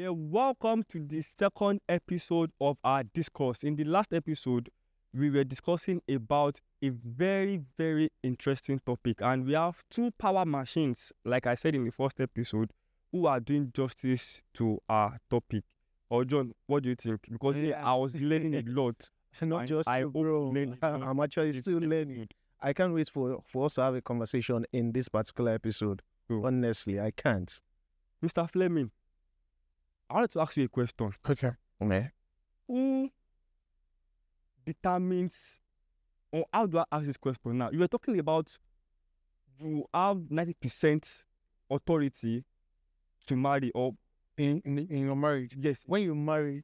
Yeah, welcome to the second episode of our discourse. In the last episode, we were discussing about a very, very interesting topic, and we have two power machines, like I said in the first episode, who are doing justice to our topic. Or John, what do you think? Because I was learning a lot. Not and just I you, hope bro. learn a lot I'm actually this still learning. episode. I can't wait for us to have a conversation in this particular episode. Cool. Honestly, I can't. Mr. Fleming, I wanted to ask you a question. Okay. Okay. Who determines, or how do I ask this question now? You were talking about you have 90% authority to marry, or In your marriage, yes, when you marry,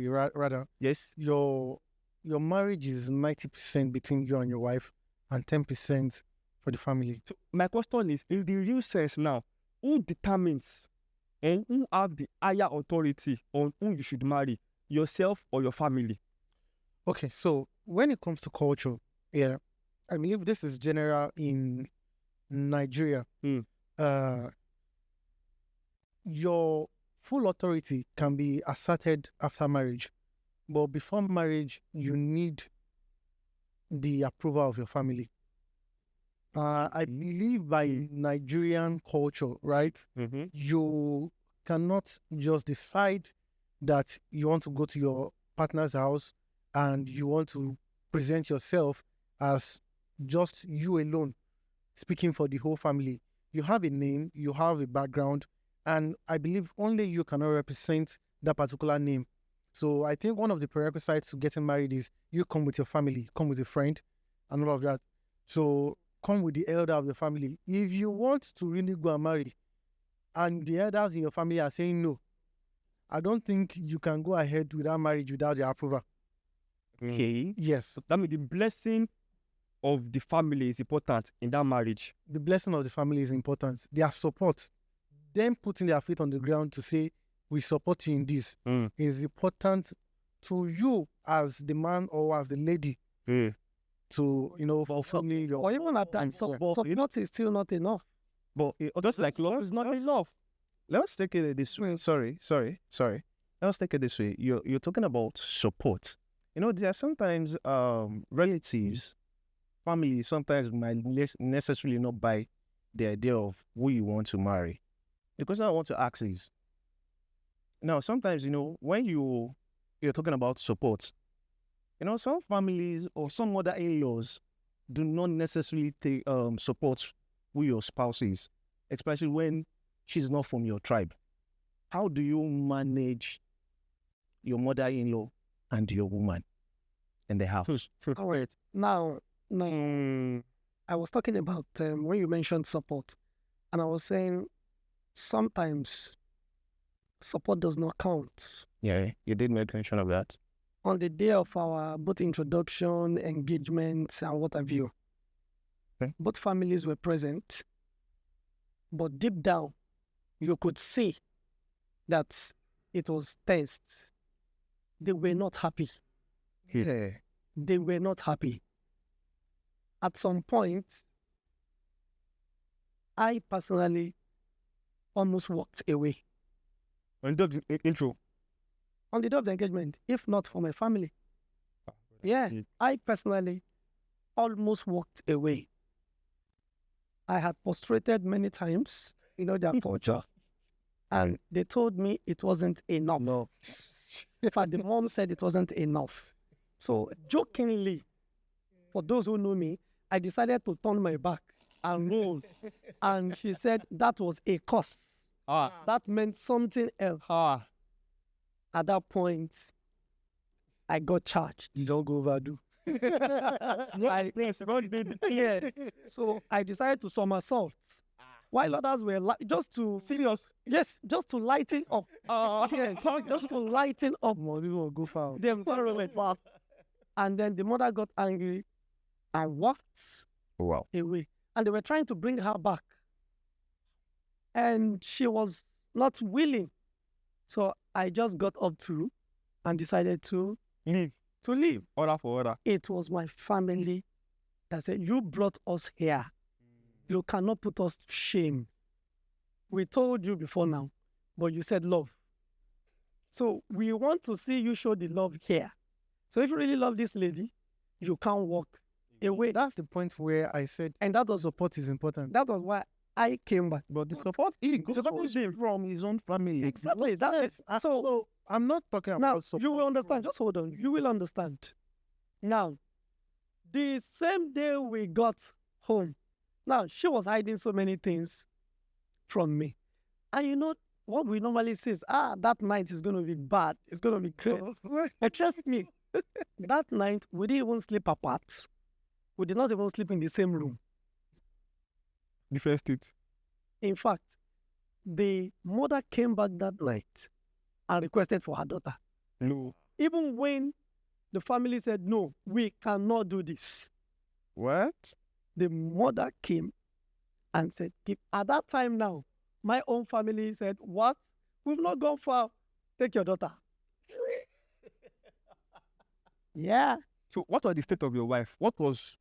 rather, yes, your marriage is 90% between you and your wife, and 10% for the family. So my question is, in the real sense now, who determines and who have the higher authority on who you should marry, yourself or your family? Okay, so when it comes to culture, yeah, I believe this is general in Nigeria. Your full authority can be asserted after marriage, but before marriage, you need the approval of your family. I believe by Nigerian culture, right? Mm-hmm. You cannot just decide that you want to go to your partner's house and you want to present yourself as just you alone, speaking for the whole family. You have a name, you have a background, and I believe only you cannot represent that particular name. So I think one of the prerequisites to getting married is you come with your family, come with a friend, and all of that. So come with the elder of your family. If you want to really go and marry, and the elders in your family are saying no, I don't think you can go ahead with that marriage without their approval. Okay. Yes, So that means the blessing of the family is important in that marriage. the blessing of the family is important. Their support, them putting their feet on the ground to say, we support you in this, is important to you as the man or as the lady to, fulfilling your... Or even at that, support is still not enough. But Just like love is not enough. let's take it this way. Sorry. Let's take it this way. You're talking about support. There are sometimes relatives, family sometimes might necessarily not buy the idea of who you want to marry. The question I want to ask is, now sometimes, when you're talking about support, some families or some other in-laws do not necessarily support who your spouse is, especially when she's not from your tribe. How do you manage your mother-in-law and your woman in the house? All right. Now, I was talking about when you mentioned support, and I was saying sometimes support does not count. Yeah, you did make mention of that. On the day of our both introduction, engagement, and what have you, Okay. both families were present, but deep down, you could see that it was tense. They were not happy. Yeah. They were not happy. At some point, I personally almost walked away On the intro. on the day of the engagement, if not for my family. Yeah, I personally almost walked away. I had prostrated many times, their culture, and they told me it wasn't enough. No. In fact, the mom said it wasn't enough. So jokingly, for those who know me, I decided to turn my back and roll. And she said that was a curse. That meant something else. At that point, I got charged. Don't go overdo. Yes. So I decided to somersault. While others were just to Serious? yes, just to lighten up. Yes, just to lighten up. More people will go far. The environment. And then the mother got angry and walked Wow. away. And they were trying to bring her back. And she was not willing. So I just got up to and decided to Leave. leave. Order for order. It was my family that said, you brought us here. You cannot put us to shame. We told you before now, but you said love. So we want to see you show the love here. So if you really love this lady, you can't walk away. That's the point where I said And that was support is important. that was why I came back. But the support he goes from his own family. Exactly. That is So I'm not talking about now support. you will understand. Just hold on. You will understand. Now, the same day we got home, now she was hiding so many things from me. And you know what we normally say is, that night is gonna be bad. It's gonna be crazy. And trust me, that night we didn't even sleep apart. We did not even sleep in the same room. Different states. In fact, the mother came back that night and requested for her daughter. No. Even when the family said, no, we cannot do this, What? the mother came and said, at that time now, my own family said, what? We've not gone far. Take your daughter. Yeah. So what was the state of your wife? What was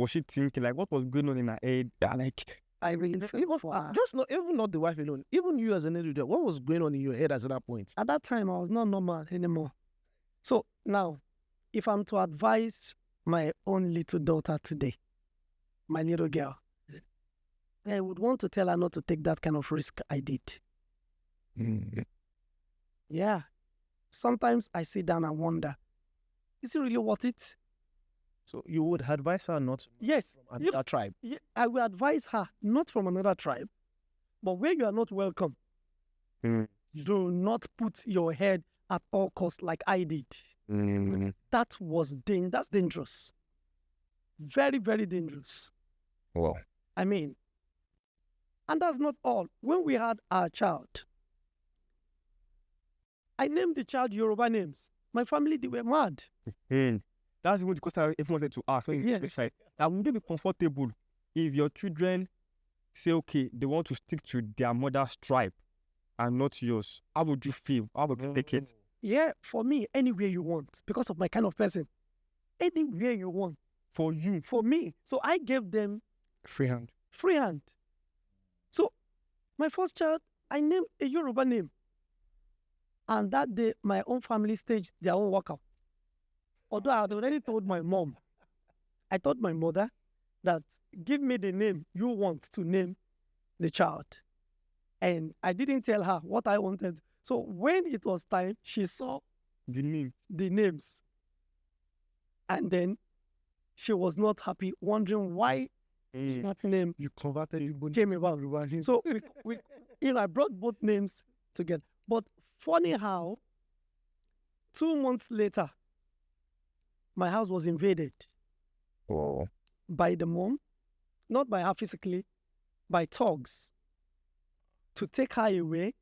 she thinking? Like what was going on in her head? Yeah, like I really feel for her. Just not even not the wife alone. Even you as an individual, what was going on in your head at that point? At that time, I was not normal anymore. So now, if I'm to advise my own little daughter today, my little girl, I would want to tell her not to take that kind of risk I did. Yeah. Sometimes I sit down and wonder, is it really worth it? So you would advise her not to Yes. from another tribe. Yeah, I will advise her, not from another tribe, but where you are not welcome, do not put your head at all costs like I did. That's dangerous. Very, very dangerous. Wow. I mean, and that's not all. When we had our child, I named the child Yoruba names. My family, they were mad. That's even the question I even wanted to ask. Yes. Like, would they be comfortable if your children say, okay, they want to stick to their mother's tribe and not yours? How would you feel? How would you take it? Yeah, for me, anywhere you want, because of my kind of person. Anywhere you want. For you. For me. So I gave them Free hand. free hand. So my first child, I named a Yoruba name. And that day, my own family staged their own workout. Although I had already told my mom, I told my mother that give me the name you want to name the child. And I didn't tell her what I wanted. So when it was time, she saw The name. the names. And then she was not happy, wondering why that name You converted Igbo came about. So we I brought both names together. But funny how 2 months later, my house was invaded Oh. by the mom, not by her physically, by thugs, to take her away,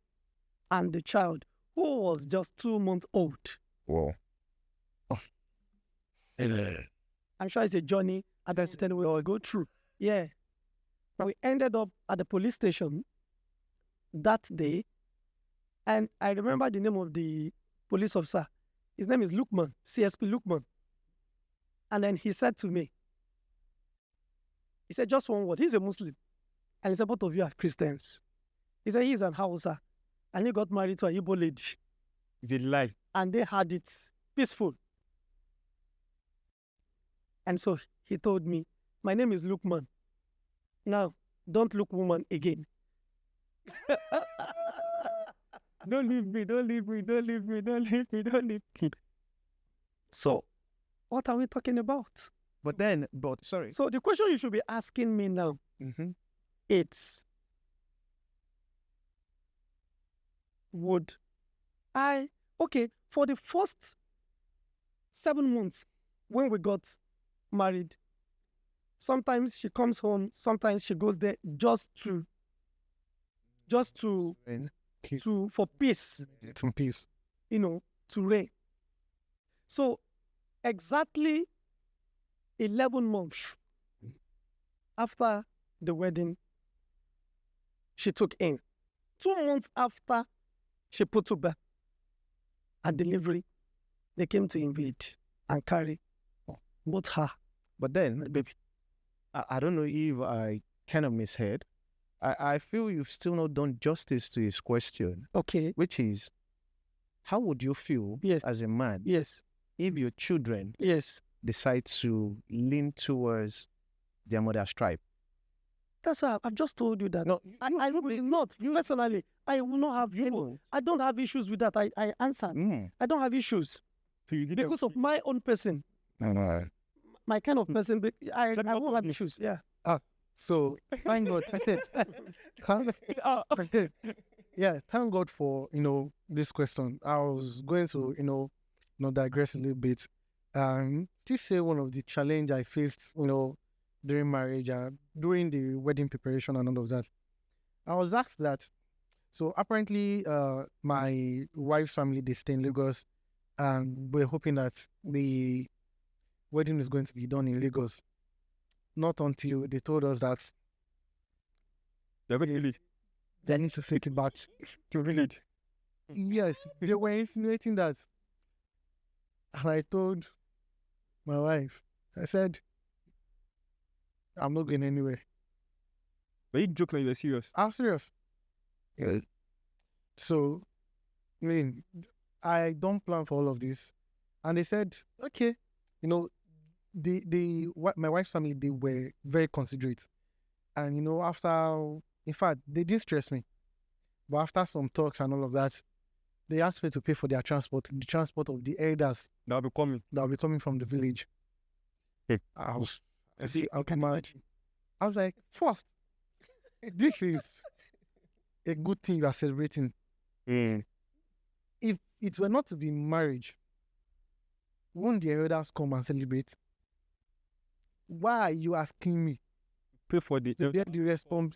and the child, who was just 2 months old. Wow. I'm sure it's a journey at the certain we all go through. Yeah. We ended up at the police station that day, and I remember the name of the police officer. His name is Lukman, CSP Lukman. And then he said to me, he said just one word. He's a Muslim. And he said, both of you are Christians. He said he's an Hausa. And he got married to a Igbo lady. It's a lie. And they had it peaceful. And so he told me, my name is Lukman. Now, don't look woman again. Don't leave me, don't leave me, don't leave me, don't leave me, don't leave me. So, what are we talking about? Sorry. So the question you should be asking me now, Mm-hmm. it's, for the first 7 months when we got married, sometimes she comes home, sometimes she goes there just for peace, Some peace. to reign. So exactly 11 months after the wedding, she took in. 2 months after she put to birth, at delivery, they came to invade and carry both her. But then, I don't know if I kind of misheard. I feel you've still not done justice to his question, Okay. which is, how would you feel Yes. as a man Yes. if your children Yes. decide to lean towards their mother's tribe? That's why I've just told you that. No, I will not. Personally, I will not have any. won't. I don't have issues with that. I answered. I don't have issues So you did because of my own person, my kind of person. I won't have issues. Yeah. So thank God. Yeah, thank God for this question. I was going to digress a little bit. To say one of the challenge I faced during marriage and during the wedding preparation and all of that. I was asked that. So apparently, my wife's family, they stay in Lagos, and we're hoping that the wedding is going to be done in Lagos. Not until they told us that They're very elite. they need to take it back. To village. Yes, they were insinuating that. And I told my wife, I said, I'm not going anywhere. But you joke when you were serious. I'm serious. So, I mean, I don't plan for all of this. And they said, okay, my wife's family, they were very considerate. And, after, in fact, they didn't stress me. But after some talks and all of that, they asked me to pay for their transport, the transport of the elders That'll be coming. that will be coming from the village. I was mad. I was like, first, this is a good thing you are celebrating. If it were not to be marriage, won't the elders come and celebrate? Why are you asking me Pay for the. to bear the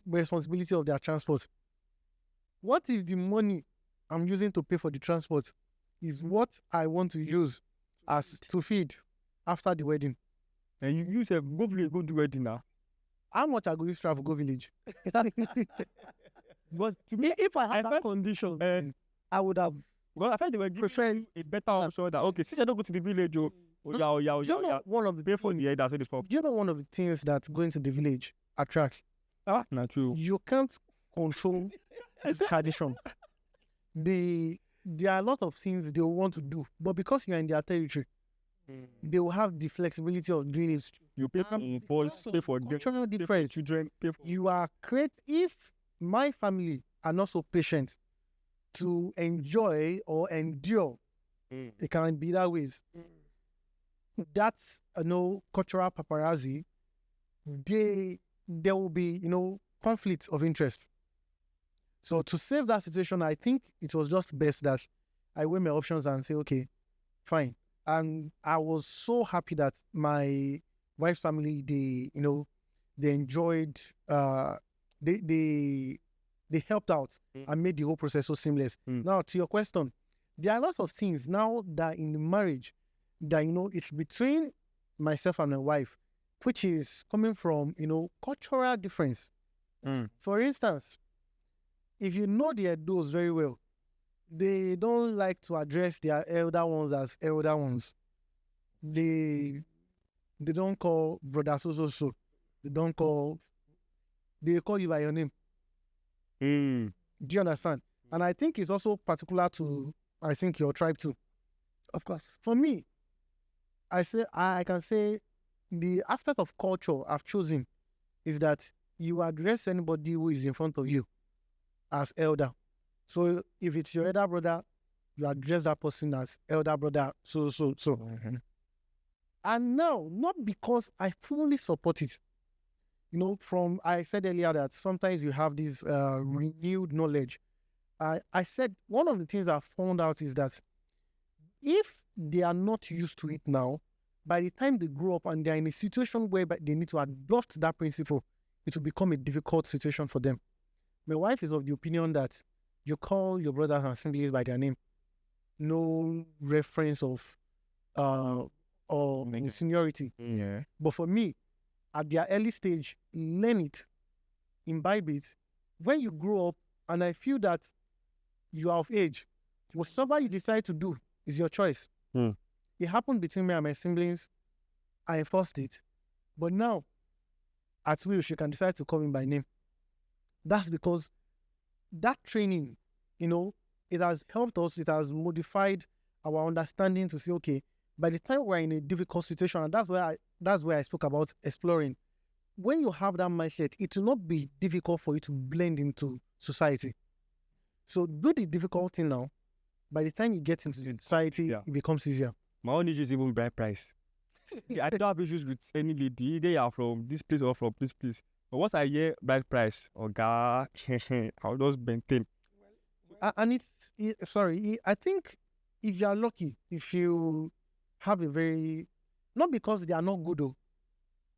responsibility of their transport? What if the money I'm using to pay for the transport is what I want to use as to feed after the wedding? And you say, go village, go do wedding now. How much I go use travel go village? But to me, If I I had that felt- condition, I would have. well, I felt they were giving a better option that, okay, since I don't go to the village, Do you know one of the pay for the elders with this pop. Do you know one of the things that going to the village attracts? Not true. You can't control tradition. There are a lot of things they want to do, but because you are in their territory, they will have the flexibility of doing it. You pay for balls, pay for them, Cultural pay for difference. children, pay for. You are great if my family are not so patient to enjoy or endure. It can be that ways. That's cultural paparazzi. There will be conflict of interest. So to save that situation, I think it was just best that I weigh my options and say, okay, fine. And I was so happy that my wife's family, they enjoyed, they helped out and made the whole process so seamless. Now, to your question, there are lots of things now that in the marriage that, it's between myself and my wife, which is coming from, cultural difference. For instance, if you know the Edos very well, they don't like to address their elder ones as elder ones. They don't call brother so. They call you by your name. Do you understand? And I think it's also particular to, I think, your tribe too. Of course. For me, I can say the aspect of culture I've chosen is that you address anybody who is in front of you as elder. So if it's your elder brother, you address that person as elder brother, so. And now, not because I fully support it. I said earlier that sometimes you have this renewed knowledge. I said one of the things I found out is that if they are not used to it now, by the time they grow up and they're in a situation where they need to adopt that principle, it will become a difficult situation for them. My wife is of the opinion that you call your brothers and siblings by their name. No reference of or seniority. Yeah. But for me, at their early stage, learn it, imbibe it. When you grow up, and I feel that you are of age, whatever you decide to do is your choice. It happened between me and my siblings. I enforced it. But now, at will, she can decide to call me by name. That's because that training, it has helped us. It has modified our understanding to say, okay, by the time we're in a difficult situation, and that's where I spoke about exploring. When you have that mindset, it will not be difficult for you to blend into society. So do the difficult thing now. By the time you get into the society, it becomes easier. My own issue is even bride price. I don't have issues with any lady. They are from this place or from this place. But once I hear bride price, oh God, I'll just maintain. And I think if you are lucky, if you have a very, not because they are not good though,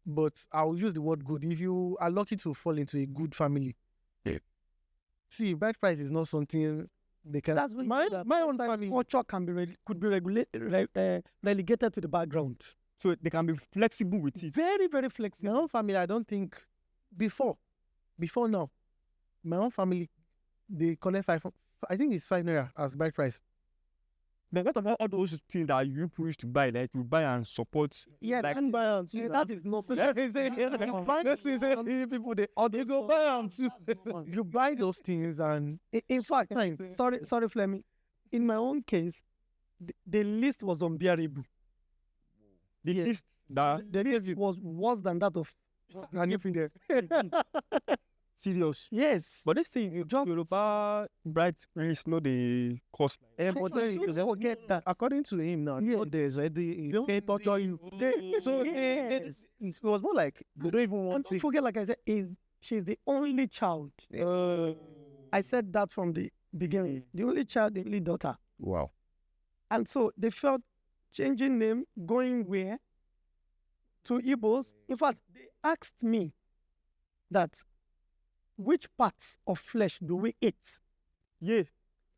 but I'll use the word good. If you are lucky to fall into a good family, see, bride price is not something they can. That's when my own sometimes family. culture can be relegated to the background. So they can be flexible with it. Very, very flexible. My own family, I don't think before now, my own family, they collect I think it's 5 naira as bride price. But what about all those things that you people used to buy, like you buy and support? Yeah, like, that is not. People they go buy them too. You buy those things and In fact, sorry, Fleming. In my own case, the list was unbearable. the list that The list was worse than that of. serious. Yes. But this thing, Yoruba bride price, no, they cost. but then You forget that. according to him now, Yes. there's already they torture you. So Yes. it was more like they don't even And want don't to. forget, like I said, she's the only child. I said that from the beginning. The only child, the only daughter. Wow. And so they felt changing name, going where? To Igbos. In fact, they asked me that which parts of flesh do we eat? Yeah.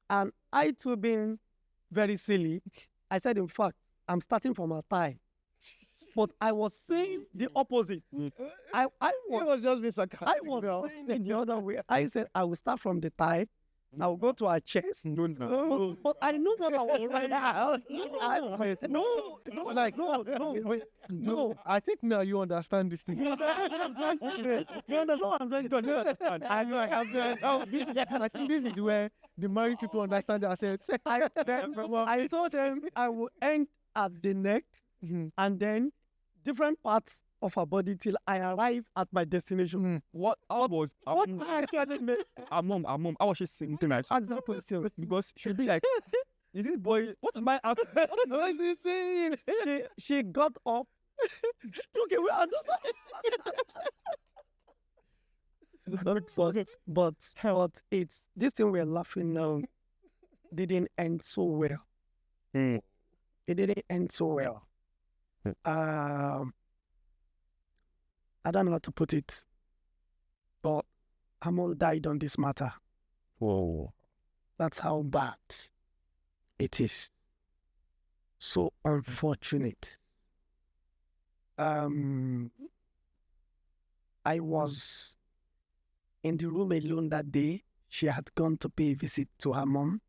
And I too being very silly, I said, in fact, I'm starting from a thigh. But I was saying the opposite. I was just being sarcastic. I was saying it the other way. I said I will start from the thigh. I will go to our chest. But I know what I was saying. No. I think now you understand this thing. You understand what I'm trying to understand? I know I have I think this is where the married people understand ourselves. I told them I will end at the neck and then different parts of her body till I arrive at my destination. What I was, What I mom, I was just saying tonight. Answer that question. Because she'd be like, is this boy, what's my outfit? What is he saying? She got up. Okay, we are but it's this thing we're laughing now didn't end so well. It didn't end so well. I don't know how to put it, but Amon died on this matter. Whoa. That's how bad it is. So unfortunate. I was in the room alone that day. She had gone to pay a visit to her mom.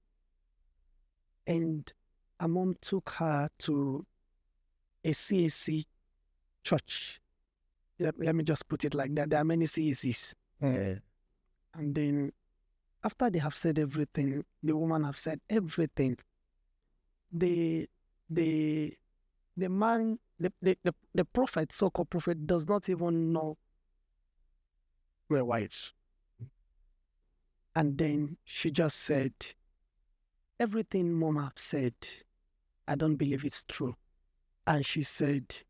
And her mom took her to a CAC church. Let me just put it like that. There are many CACs. And then after they have said everything, the woman have said everything. The man, the prophet, so-called prophet, does not even know their wives. And then she just said, everything mom have said, I don't believe it's true. And she said,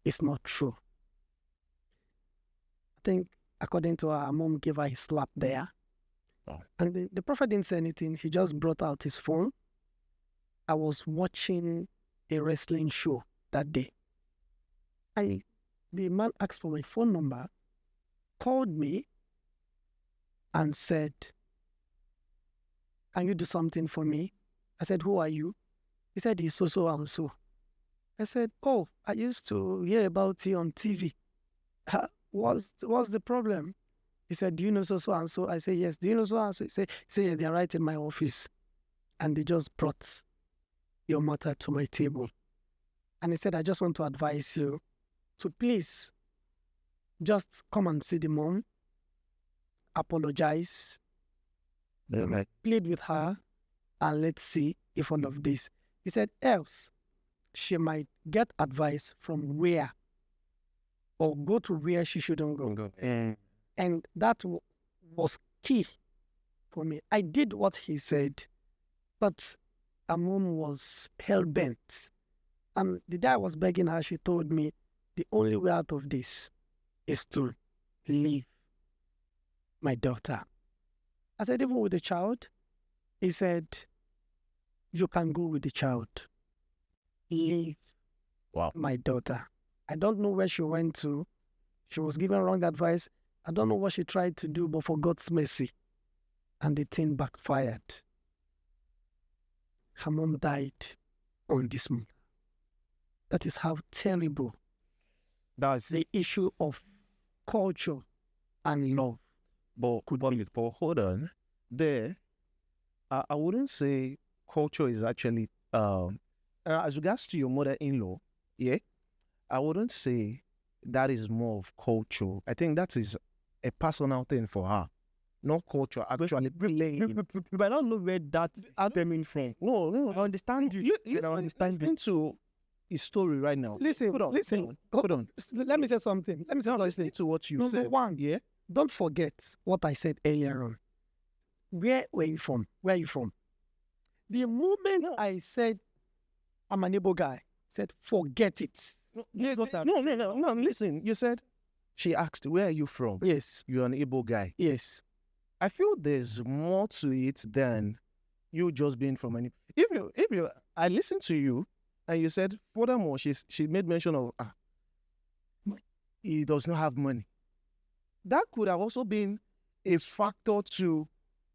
it's not true. I think according to her mom gave her a slap there. And the prophet didn't say anything. He just brought out his phone. I was watching a wrestling show that day. And the man asked for my phone number, called me, and said, can you do something for me? I said, who are you? He said, he's so and so. I said, oh, I used to hear about you on TV. What's the problem? He said, do you know so and so? I said, yes. Do you know so and so? He said, yes, they're right in my office. And they just brought your matter to my table. And he said, I just want to advise you to please just come and see the mom, apologize, plead with her, and let's see if all of this. He said, else she might get advice from where or go to where she shouldn't go. And that was key for me. I did what he said, but her mom was hell-bent. And the day I was begging her, she told me, the only way out of this is to leave my daughter. I said, even with the child? He said, you can go with the child. Leave my daughter. I don't know where she went to. She was given wrong advice. I don't know what she tried to do, but for God's mercy. And the thing backfired. Her mom died on this month. That is how terrible That's the issue of culture and love. But hold on. There, I wouldn't say culture is actually, as regards to your mother-in-law, yeah, I wouldn't say that is more of culture. I think that is a personal thing for her. Not culture, actually playing. you might not know where that is stemming from. No. I understand you. I understand Listen to his story right now. Listen, Hold on, listen. hold on. Let me say something. Listen to what you Number said. one, Yeah? don't forget what I said earlier on. Where were you from? Where are you from? The moment I said I'm an able guy, said forget it. No, listen. You said, she asked, where are you from? Yes, You're an able guy. yes. I feel there's more to it than you just being from any. If you, I listened to you, and you said, furthermore, she made mention of, he does not have money. That could have also been a factor to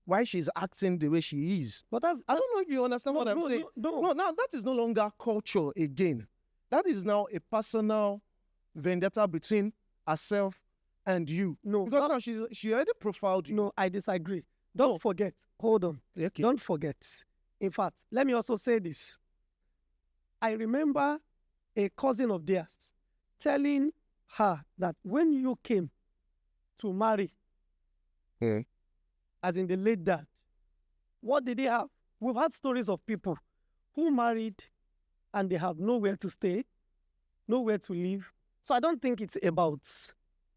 why she's acting the way she is. But that's I don't know if you understand what I'm saying. No, now that is no longer culture again. That is now a personal vendetta between herself and you. No, Because now she already profiled you. no, I disagree. Don't forget. Hold on. Okay. Don't forget. In fact, let me also say this. I remember a cousin of theirs telling her that when you came to marry, as in the late dad, what did they have? We've had stories of people who married and they have nowhere to stay, nowhere to live. So I don't think it's about.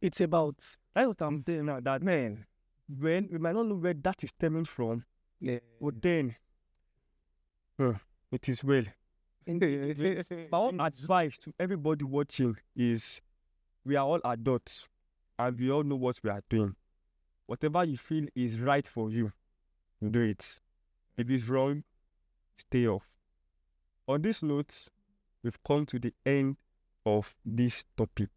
That's what I'm saying now. That Man. when we might not know where that is stemming from, Yeah. but then it is well. My own advice to everybody watching is we are all adults and we all know what we are doing. Whatever you feel is right for you, do it. If it's wrong, stay off. On this note, we've come to the end of this topic.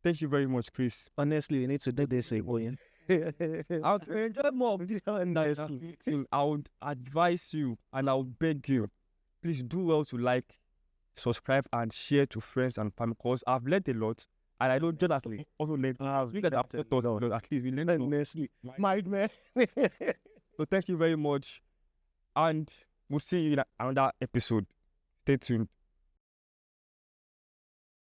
Thank you very much, Chris. Honestly, you need to do this again. I would enjoy more of this thing. I would advise you and I would beg you, please do well to like, subscribe, and share to friends and family because I've learned a lot. And I know Jonathan also learned. You guys have taught us, at least we learned. Honestly, my man. So thank you very much. And we'll see you in another episode. Stay tuned.